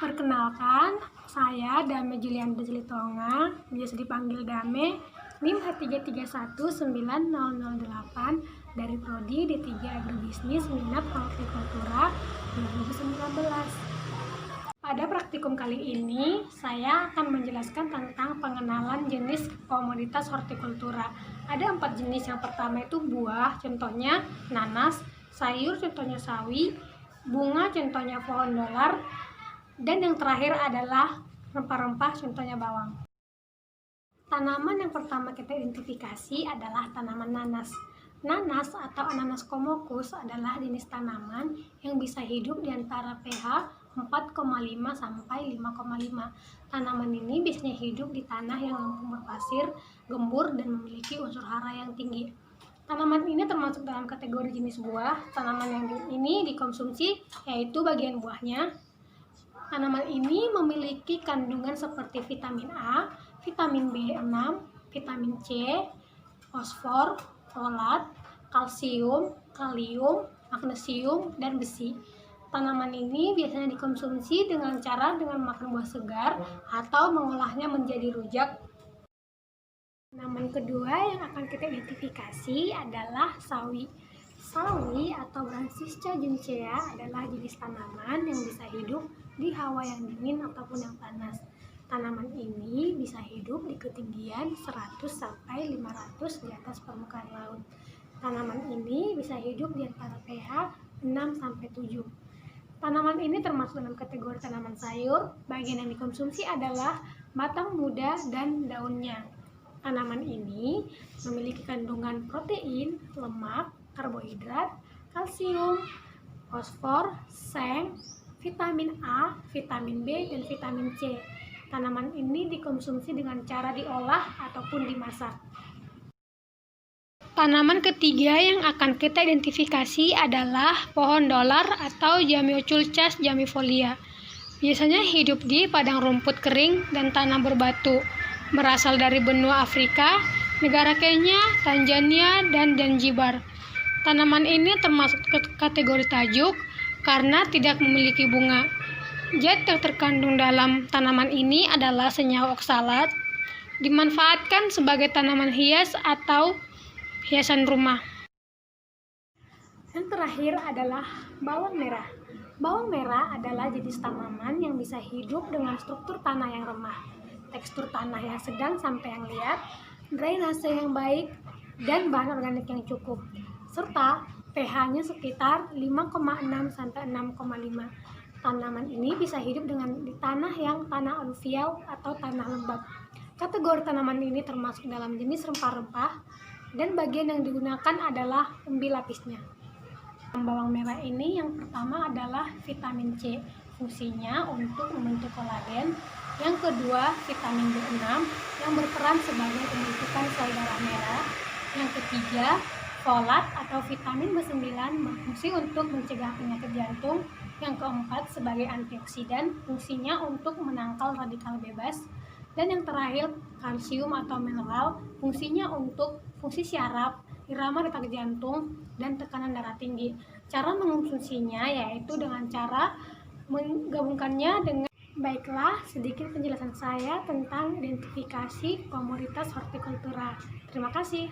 Perkenalkan, saya Dame Julian Silitonga, biasa dipanggil Dame, NIM H3319008 dari Prodi D3 Agrobisnis Minat Hortikultura 2019. Pada praktikum kali ini, saya akan menjelaskan tentang pengenalan jenis komoditas hortikultura. Ada 4 jenis. Yang pertama itu buah, contohnya nanas, sayur, contohnya sawi, bunga, contohnya pohon dolar, dan yang terakhir adalah rempah-rempah, contohnya bawang. Tanaman yang pertama kita identifikasi adalah tanaman nanas. Nanas atau Ananascomoccus adalah jenis tanaman yang bisa hidup di antara pH 4,5 sampai 5,5. Tanaman ini biasanya hidup di tanah yang lumpur pasir, gembur, dan memiliki unsur hara yang tinggi. Tanaman ini termasuk dalam kategori jenis buah. Tanaman yang ini dikonsumsi yaitu bagian buahnya. Tanaman ini memiliki kandungan seperti vitamin A, vitamin B6, vitamin C, fosfor, folat, kalsium, kalium, magnesium, dan besi. Tanaman ini biasanya dikonsumsi dengan makan buah segar atau mengolahnya menjadi rujak. Tanaman kedua yang akan kita identifikasi adalah sawi. Sawi atau Brassicas juncea adalah jenis tanaman yang bisa hidup di hawa yang dingin ataupun yang panas. Tanaman ini bisa hidup di ketinggian 100 sampai 500 di atas permukaan laut. Tanaman ini bisa hidup di antara pH 6 sampai 7. Tanaman ini termasuk dalam kategori tanaman sayur. Bagian yang dikonsumsi adalah batang muda dan daunnya. Tanaman ini memiliki kandungan protein, lemak, karbohidrat, kalsium, fosfor, seng, vitamin A, vitamin B, dan vitamin C. Tanaman ini dikonsumsi dengan cara diolah ataupun dimasak. Tanaman ketiga yang akan kita identifikasi adalah pohon dolar atau Jamioculcas jamifolia. Biasanya hidup di padang rumput kering dan tanah berbatu. Berasal dari benua Afrika, negara Kenya, Tanzania, dan Zanzibar. Tanaman ini termasuk kategori tajuk karena tidak memiliki bunga. Zat yang terkandung dalam tanaman ini adalah senyawa oksalat, dimanfaatkan sebagai tanaman hias atau hiasan rumah. Yang terakhir adalah bawang merah. Bawang merah adalah jenis tanaman yang bisa hidup dengan struktur tanah yang remah, tekstur tanah yang sedang sampai yang liat, drainase yang baik, dan bahan organik yang cukup, serta pH-nya sekitar 5,6 sampai 6,5. Tanaman ini bisa hidup di tanah aluvial atau tanah lembab. Kategori tanaman ini termasuk dalam jenis rempah-rempah dan bagian yang digunakan adalah umbi lapisnya. Bawang merah ini yang pertama adalah vitamin C, fungsinya untuk membentuk kolagen. Yang kedua, vitamin B6 yang berperan sebagai pembentukan sel darah merah. Yang ketiga, folat atau vitamin B9 berfungsi untuk mencegah penyakit jantung. Yang keempat, sebagai antioksidan, fungsinya untuk menangkal radikal bebas. Dan yang terakhir, kalsium atau mineral, fungsinya untuk fungsi syaraf, irama detak jantung, dan tekanan darah tinggi. Cara mengonsumsinya yaitu dengan cara menggabungkannya dengan. Baiklah, sedikit penjelasan saya tentang identifikasi komoditas hortikultura. Terima kasih.